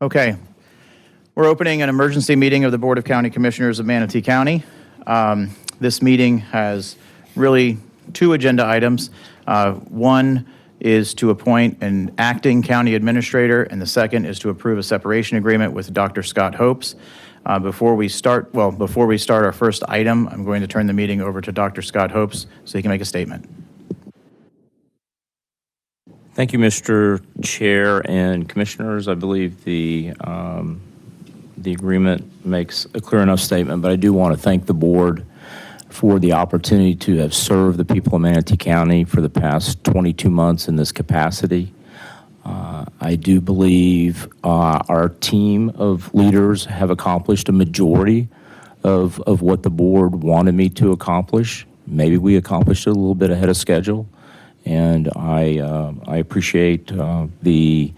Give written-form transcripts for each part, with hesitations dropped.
Okay, we're opening an emergency meeting of the Board of County Commissioners of Manatee County. This meeting has really two agenda items. One is to appoint an acting county administrator, and the second is to approve a separation agreement with Dr. Scott Hopes. Before we start our first item, I'm going to turn the meeting over to Dr. Scott Hopes so he can make a statement. Thank you, Mr. Chair and Commissioners. I believe the agreement makes a clear enough statement, but I do want to thank the board for the opportunity to have served the people of Manatee County for the past 22 months in this capacity. I do believe our team of leaders have accomplished a majority of what the board wanted me to accomplish. Maybe we accomplished it a little bit ahead of schedule. And I appreciate the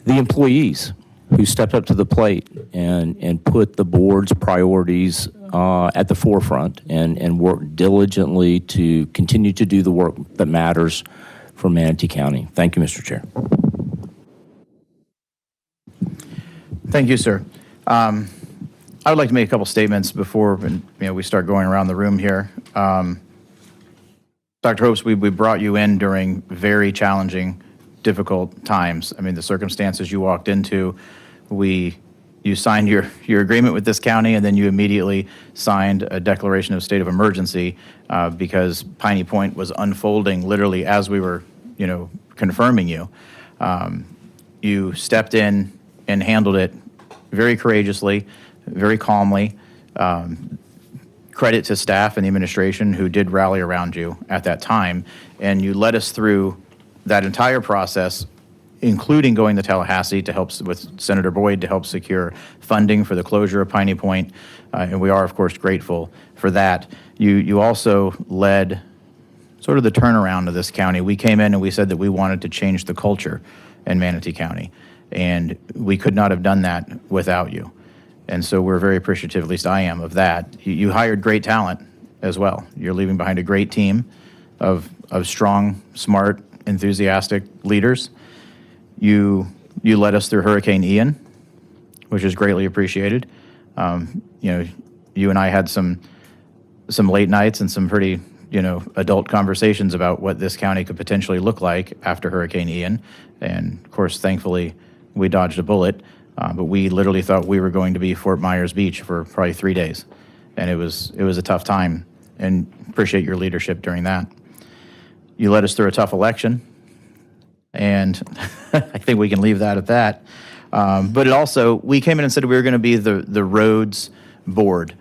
employees who stepped up to the plate and put the board's priorities at the forefront and worked diligently to continue to do the work that matters for Manatee County. Thank you, Mr. Chair. Thank you, sir. I would like to make a couple statements before we start going around the room here. Dr. Hopes, we brought you in during very challenging, difficult times. I mean, the circumstances you walked into, you signed your agreement with this county, and then you immediately signed a declaration of state of emergency because Piney Point was unfolding literally as we were, confirming you. You stepped in and handled it very courageously, very calmly. Credit to staff and the administration who did rally around you at that time, and you led us through that entire process, including going to Tallahassee to help with Senator Boyd to help secure funding for the closure of Piney Point, and we are, of course, grateful for that. You also led sort of the turnaround of this county. We came in and we said that we wanted to change the culture in Manatee County, and we could not have done that without you. And so we're very appreciative, at least I am, of that. You hired great talent as well. You're leaving behind a great team of strong, smart, enthusiastic leaders. You led us through Hurricane Ian, which is greatly appreciated. You and I had some late nights and some pretty adult conversations about what this county could potentially look like after Hurricane Ian. And of course, thankfully, we dodged a bullet. But we literally thought we were going to be Fort Myers Beach for probably 3 days. And it was a tough time, and appreciate your leadership during that. You led us through a tough election, and I think we can leave that at that. But we came in and said we were going to be the roads board,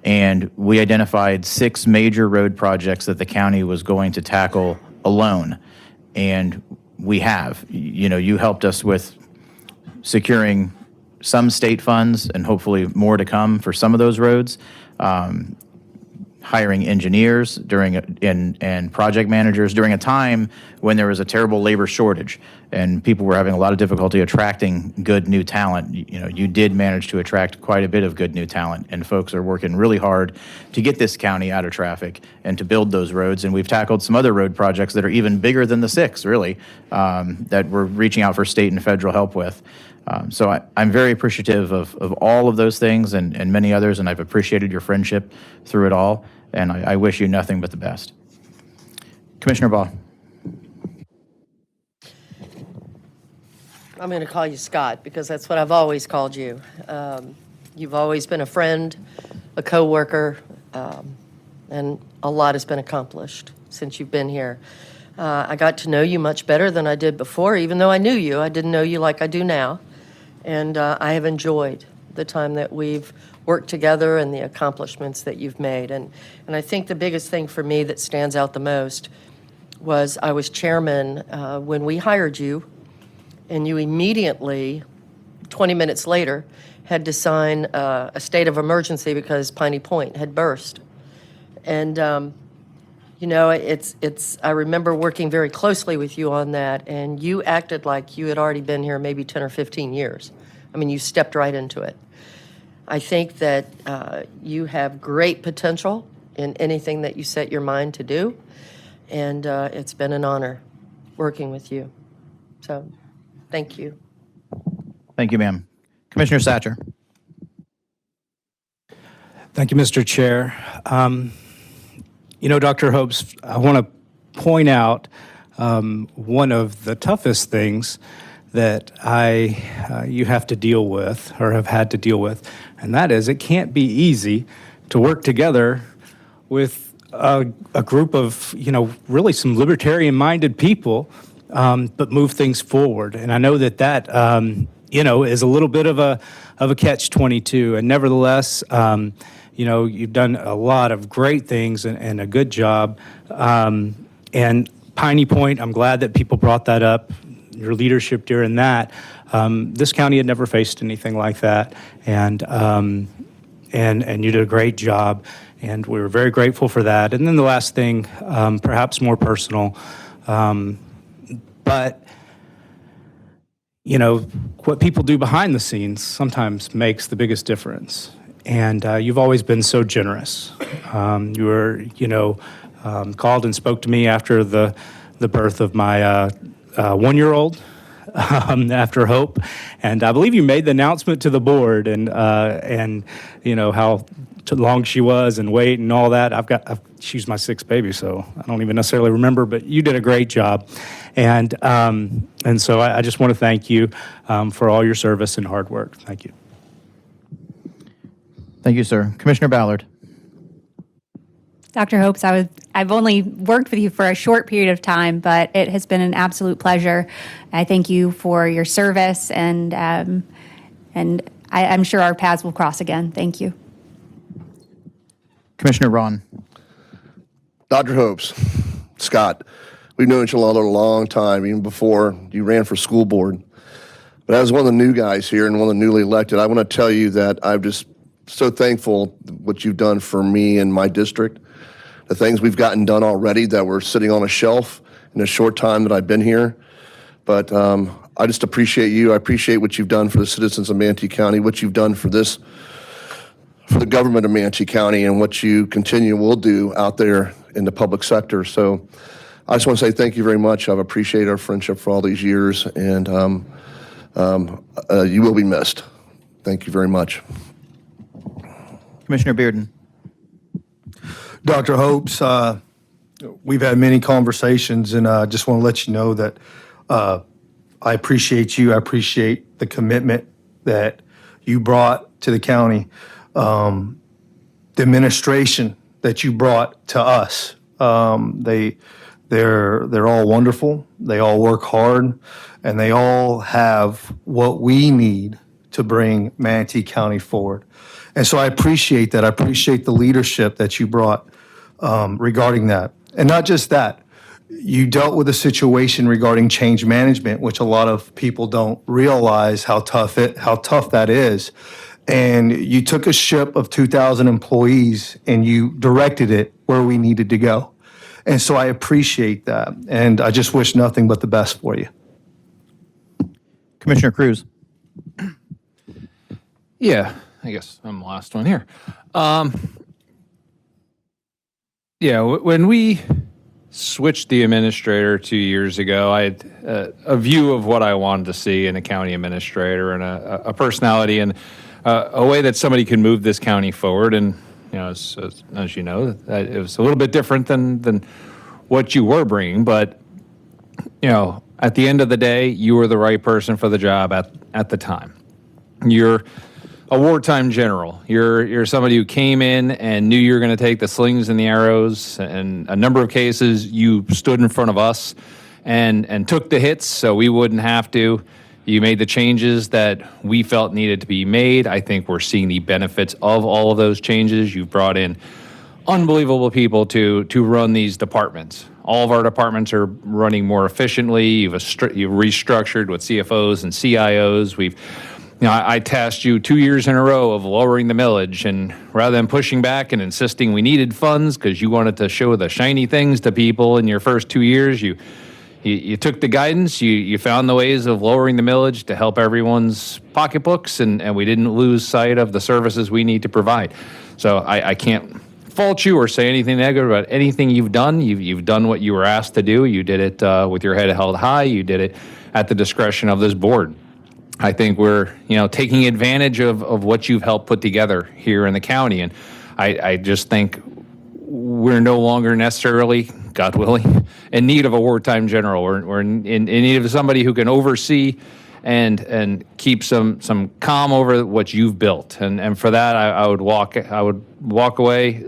and we identified 6 major road projects that the county was going to tackle alone. And we have. You helped us with securing some state funds and hopefully more to come for some of those roads, hiring engineers and project managers during a time when there was a terrible labor shortage and people were having a lot of difficulty attracting good new talent. You did manage to attract quite a bit of good new talent, and folks are working really hard to get this county out of traffic and to build those roads. And we've tackled some other road projects that are even bigger than the 6, really, that we're reaching out for state and federal help with. So I'm very appreciative of all of those things and many others, and I've appreciated your friendship through it all, and I wish you nothing but the best. Commissioner Baugh. I'm going to call you Scott because that's what I've always called you. You've always been a friend, a coworker, and a lot has been accomplished since you've been here. I got to know you much better than I did before. Even though I knew you, I didn't know you like I do now. And I have enjoyed the time that we've worked together and the accomplishments that you've made. And I think the biggest thing for me that stands out the most was I was chairman when we hired you, and you immediately, 20 minutes later, had to sign a state of emergency because Piney Point had burst. And I remember working very closely with you on that, and you acted like you had already been here maybe 10 or 15 years. I mean, you stepped right into it. I think that you have great potential in anything that you set your mind to do, and it's been an honor working with you. So, thank you. Thank you, ma'am. Commissioner Satcher. Thank you, Mr. Chair. Dr. Hopes, I want to point out one of the toughest things that you have to deal with or have had to deal with, and that is it can't be easy to work together with a group of, really some libertarian-minded people, but move things forward. And I know that is a little bit of a catch-22, and nevertheless, you've done a lot of great things and a good job. And Piney Point, I'm glad that people brought that up, your leadership during that. This county had never faced anything like that, and you did a great job, and we were very grateful for that. And then the last thing, perhaps more personal, but what people do behind the scenes sometimes makes the biggest difference. And you've always been so generous. You were, called and spoke to me after the birth of my 1-year-old, after Hope, and I believe you made the announcement to the board, and how long she was and weight and all that. She's my 6th baby, so I don't even necessarily remember, but you did a great job, and so I just want to thank you for all your service and hard work. Thank you. Thank you, sir. Commissioner Ballard. Dr. Hopes, I've only worked with you for a short period of time, but it has been an absolute pleasure. I thank you for your service, and I'm sure our paths will cross again. Thank you. Commissioner Ron. Dr. Hopes, Scott, we've known each other a long time, even before you ran for school board. But as one of the new guys here and one of the newly elected, I want to tell you that I'm just so thankful what you've done for me and my district. The things we've gotten done already that were sitting on a shelf in a short time that I've been here. But I just appreciate you. I appreciate what you've done for the citizens of Manatee County, what you've done for the government of Manatee County, and what you will do out there in the public sector. So I just want to say thank you very much. I've appreciated our friendship for all these years, and you will be missed. Thank you very much. Commissioner Bearden. Dr. Hopes, we've had many conversations, and I just want to let you know that I appreciate you. I appreciate the commitment that you brought to the county, the administration that you brought to us. They're all wonderful. They all work hard, and they all have what we need to bring Manatee County forward. And so I appreciate that. I appreciate the leadership that you brought regarding that. And not just that, you dealt with a situation regarding change management, which a lot of people don't realize how tough that is. And you took a ship of 2,000 employees and you directed it where we needed to go. And so I appreciate that. And I just wish nothing but the best for you. Commissioner Cruz. Yeah, I guess I'm the last one here. When we switched the administrator 2 years ago, I had a view of what I wanted to see in a county administrator, and a personality and a way that somebody can move this county forward. And as you know, it was a little bit different than what you were bringing. But at the end of the day, you were the right person for the job at the time. You're a wartime general. You're somebody who came in and knew you were going to take the slings and the arrows. And a number of cases, you stood in front of us and took the hits so we wouldn't have to. You made the changes that we felt needed to be made. I think we're seeing the benefits of all of those changes. You've brought in unbelievable people to run these departments. All of our departments are running more efficiently. You've restructured with CFOs and CIOs. I tasked you 2 years in a row of lowering the millage, and rather than pushing back and insisting we needed funds because you wanted to show the shiny things to people in your first 2 years, you took the guidance, you found the ways of lowering the millage to help everyone's pocketbooks, and we didn't lose sight of the services we need to provide. So I can't fault you or say anything negative about anything you've done. You've done what you were asked to do. You did it with your head held high. You did it at the discretion of this board. I think we're, taking advantage of what you've helped put together here in the county. And I just think we're no longer necessarily, God willing, in need of a wartime general. We're in need of somebody who can oversee and keep some calm over what you've built. And for that, I would walk away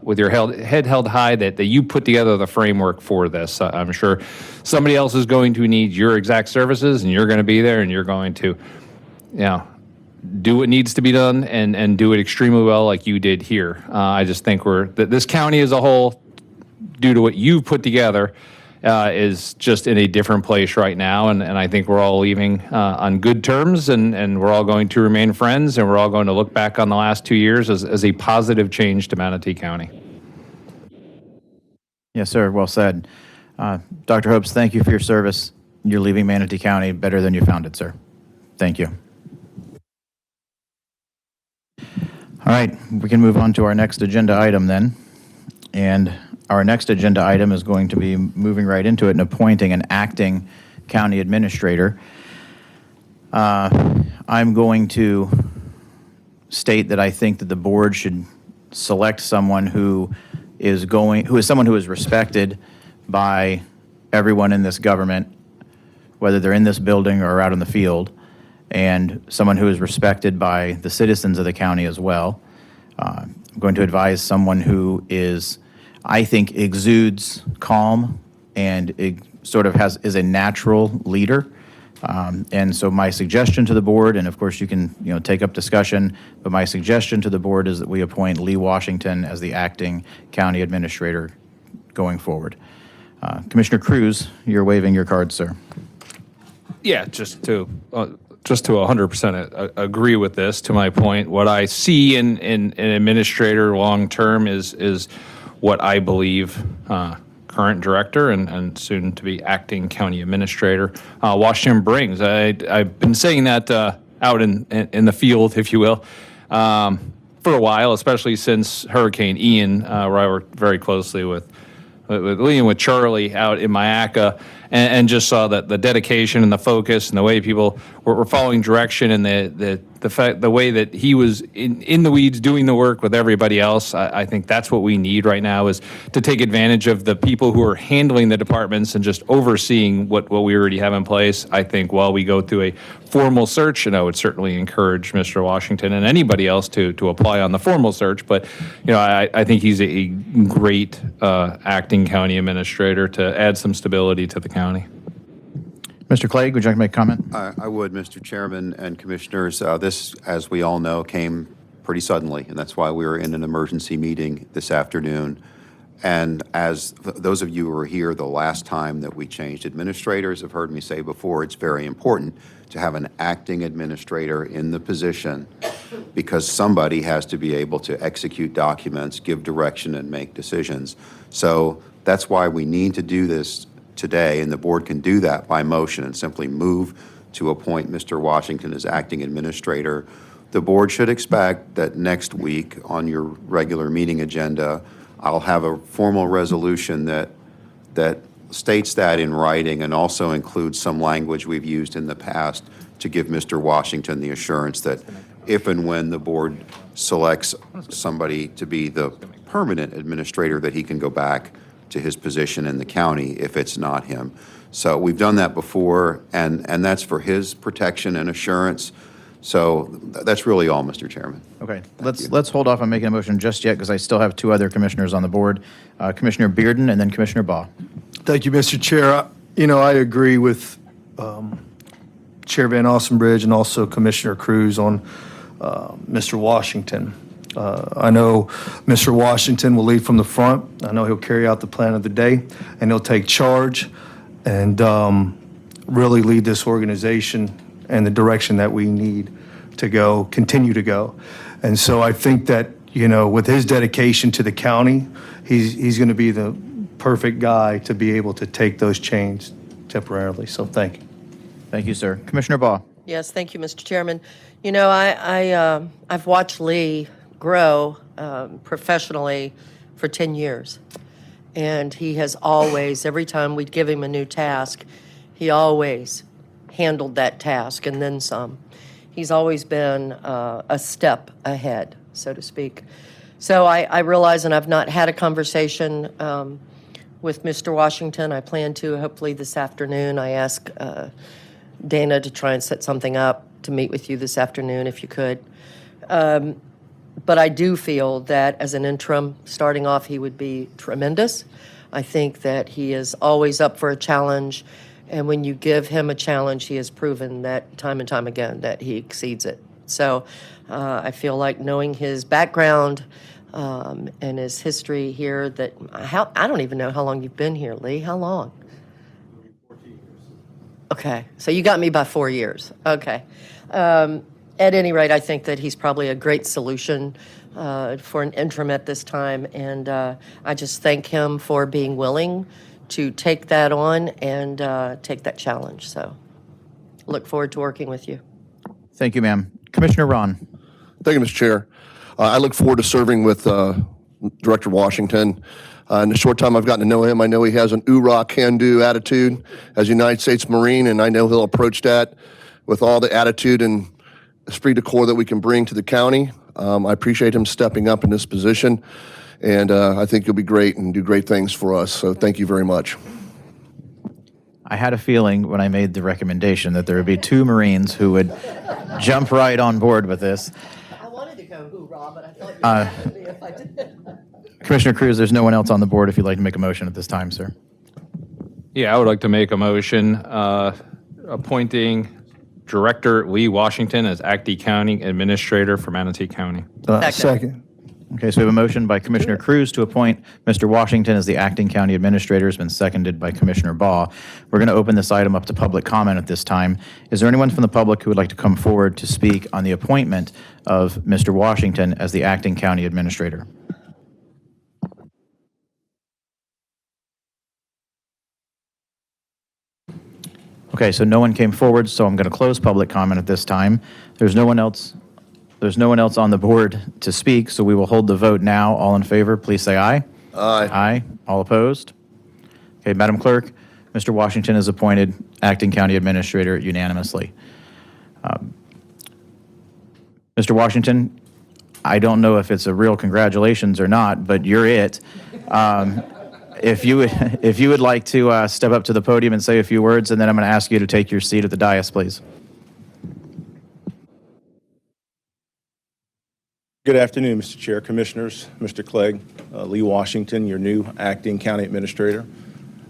with your head held high that you put together the framework for this. I'm sure somebody else is going to need your exact services, and you're going to be there, and you're going to, do what needs to be done and do it extremely well like you did here. I just think that this county as a whole, due to what you've put together, is just in a different place right now. And I think we're all leaving on good terms, and we're all going to remain friends, and we're all going to look back on the last 2 years as a positive change to Manatee County. Yes, sir. Well said. Dr. Hopes, thank you for your service. You're leaving Manatee County better than you found it, sir. Thank you. All right, we can move on to our next agenda item then. And our next agenda item is going to be moving right into it and appointing an acting county administrator. I'm going to state that I think that the board should select someone who is someone who is respected by everyone in this government, whether they're in this building or out in the field, and someone who is respected by the citizens of the county as well. I'm going to advise someone who I think, exudes calm and sort of is a natural leader. And so my suggestion to the board, and of course you can take up discussion, but my suggestion to the board is that we appoint Lee Washington as the acting county administrator going forward. Commissioner Cruz, you're waving your card, sir. Yeah, just to 100% agree with this. To my point, what I see in an administrator long term is what I believe current director and soon to be acting county administrator Washington brings. I've been saying that out in the field, if you will, for a while, especially since Hurricane Ian, where I worked very closely with Lee and with Charlie out in Mayaca, and just saw that the dedication and the focus and the way people were following direction, and the way that he was in the weeds doing the work with everybody else. I think that's what we need right now, is to take advantage of the people who are handling the departments and just overseeing what we already have in place. I think while we go through a formal search, and I would certainly encourage Mr. Washington and anybody else to apply on the formal search, but I think he's a great acting county administrator to add some stability to the county. Mr. Clegg, would you like to make a comment? I would, Mr. Chairman and Commissioners. This, as we all know, came pretty suddenly, and that's why we were in an emergency meeting this afternoon. And as those of you who were here the last time that we changed administrators have heard me say before, it's very important to have an acting administrator in the position, because somebody has to be able to execute documents, give direction, and make decisions. So that's why we need to do this today, and the board can do that by motion and simply move to appoint Mr. Washington as acting administrator. The board should expect that next week on your regular meeting agenda, I'll have a formal resolution that states that in writing, and also includes some language we've used in the past to give Mr. Washington the assurance that if and when the board selects somebody to be the permanent administrator, that he can go back to his position in the county if it's not him. So we've done that before, and that's for his protection and assurance. So that's really all, Mr. Chairman. Okay, let's hold off on making a motion just yet, because I still have two other commissioners on the board, Commissioner Bearden and then Commissioner Baugh. Thank you, Mr. Chair. I agree with Chair Van Ossenbridge and also Commissioner Cruz on Mr. Washington. I know Mr. Washington will lead from the front. I know he'll carry out the plan of the day, and he'll take charge and really lead this organization in the direction that we need to go, continue to go. And so I think that, with his dedication to the county, he's going to be the perfect guy to be able to take those chains temporarily. So thank you. Thank you, sir. Commissioner Baugh. Yes, thank you, Mr. Chairman. I've watched Lee grow professionally for 10 years. And he has always, every time we'd give him a new task, he always handled that task and then some. He's always been a step ahead, so to speak. So I realize, and I've not had a conversation with Mr. Washington. I plan to hopefully this afternoon. I asked Dana to try and set something up to meet with you this afternoon if you could. But I do feel that as an interim, starting off, he would be tremendous. I think that he is always up for a challenge. And when you give him a challenge, he has proven that time and time again that he exceeds it. So I feel like knowing his background and his history here, that I don't even know how long you've been here, Lee. How long? 14 years. Okay, so you got me by 4 years. Okay. At any rate, I think that he's probably a great solution for an interim at this time. And I just thank him for being willing to take that on and take that challenge. So look forward to working with you. Thank you, ma'am. Commissioner Ron. Thank you, Mr. Chair. I look forward to serving with Director Washington. In the short time I've gotten to know him, I know he has an oorah, can-do attitude as a United States Marine, and I know he'll approach that with all the attitude and esprit de corps that we can bring to the county. I appreciate him stepping up in this position, and I think he'll be great and do great things for us. So thank you very much. I had a feeling when I made the recommendation that there would be 2 Marines who would jump right on board with this. I wanted to go hoorah, but I thought you would me if I did. Commissioner Cruz, there's no one else on the board if you'd like to make a motion at this time, sir. Yeah, I would like to make a motion appointing Director Lee Washington as Acting County Administrator for Manatee County. Second. Okay, so we have a motion by Commissioner Cruz to appoint Mr. Washington as the acting county administrator. Has been seconded by Commissioner Baugh. We're going to open this item up to public comment at this time. Is there anyone from the public who would like to come forward to speak on the appointment of Mr. Washington as the acting county administrator? Okay, so no one came forward, so I'm going to close public comment at this time. There's no one else on the board to speak, so we will hold the vote now. All in favor, please say aye. Aye. Aye. All opposed? Okay, Madam Clerk, Mr. Washington is appointed acting county administrator unanimously. Mr. Washington, I don't know if it's a real congratulations or not, but you're it. If you would like to step up to the podium and say a few words, and then I'm going to ask you to take your seat at the dais, please. Good afternoon, Mr. Chair, Commissioners, Mr. Clegg, Lee Washington, your new acting county administrator.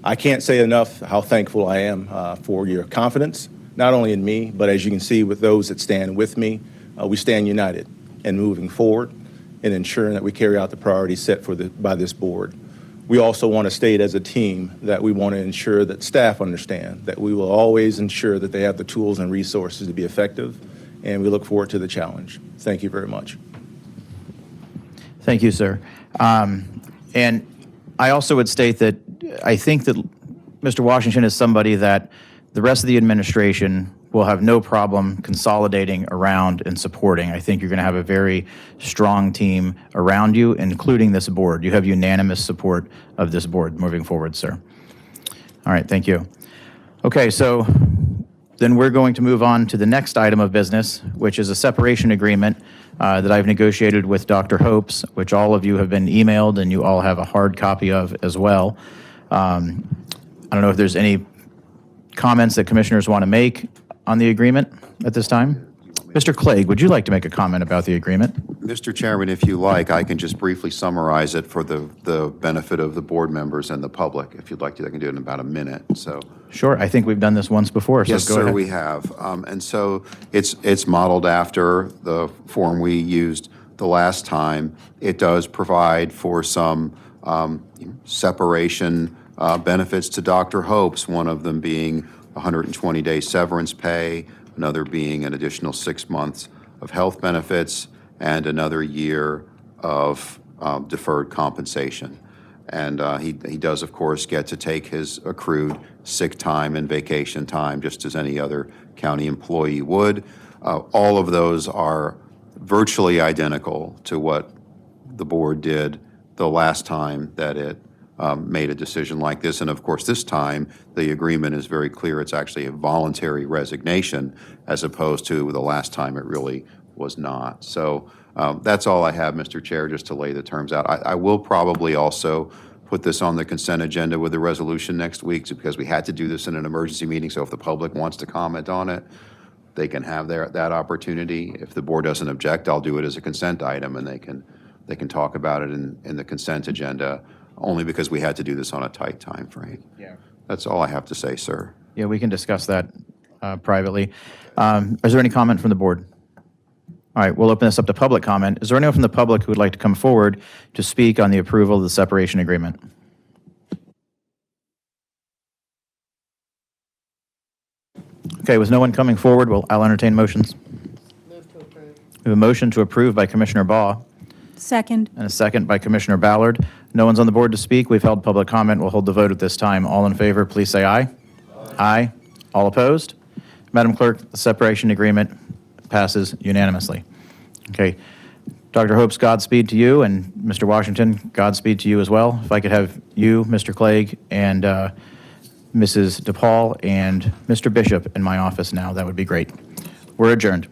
I can't say enough how thankful I am for your confidence, not only in me, but as you can see with those that stand with me, we stand united in moving forward and ensuring that we carry out the priorities set by this board. We also want to state as a team that we want to ensure that staff understand that we will always ensure that they have the tools and resources to be effective, and we look forward to the challenge. Thank you very much. Thank you, sir. And I also would state that I think that Mr. Washington is somebody that the rest of the administration will have no problem consolidating around and supporting. I think you're going to have a very strong team around you, including this board. You have unanimous support of this board moving forward, sir. All right, thank you. Okay, so then we're going to move on to the next item of business, which is a separation agreement that I've negotiated with Dr. Hopes, which all of you have been emailed and you all have a hard copy of as well. I don't know if there's any comments that commissioners want to make on the agreement at this time. Mr. Clegg, would you like to make a comment about the agreement? Mr. Chairman, if you like, I can just briefly summarize it for the benefit of the board members and the public. If you'd like to, I can do it in about a minute. So. Sure. I think we've done this once before, so Yes, go sir, ahead. we have. And so it's modeled after the form we used the last time. It does provide for some separation benefits to Dr. Hopes, one of them being 120-day severance pay, another being an additional 6 months of health benefits, and another year of deferred compensation. And he does, of course, get to take his accrued sick time and vacation time, just as any other county employee would. All of those are virtually identical to what the board did the last time that it made a decision like this. And of course, this time, the agreement is very clear. It's actually a voluntary resignation as opposed to the last time it really was not. So that's all I have, Mr. Chair, just to lay the terms out. I will probably also put this on the consent agenda with the resolution next week because we had to do this in an emergency meeting. So if the public wants to comment on it, they can have that opportunity. If the board doesn't object, I'll do it as a consent item and they can talk about it in the consent agenda, only because we had to do this on a tight time frame. Yeah. That's all I have to say, sir. Yeah, we can discuss that privately. Is there any comment from the board? All right, we'll open this up to public comment. Is there anyone from the public who would like to come forward to speak on the approval of the separation agreement? Okay, with no one coming forward, I'll entertain motions. Move to approve. We have a motion to approve by Commissioner Baugh Second. and a second by Commissioner Ballard. No one's on the board to speak. We've held public comment. We'll hold the vote at this time. All in favor, please say aye. Aye. All opposed? Madam Clerk, the separation agreement passes unanimously. Okay. Dr. Hopes, Godspeed to you, and Mr. Washington, Godspeed to you as well. If I could have you, Mr. Clegg, and Mrs. DePaul, and Mr. Bishop in my office now, that would be great. We're adjourned.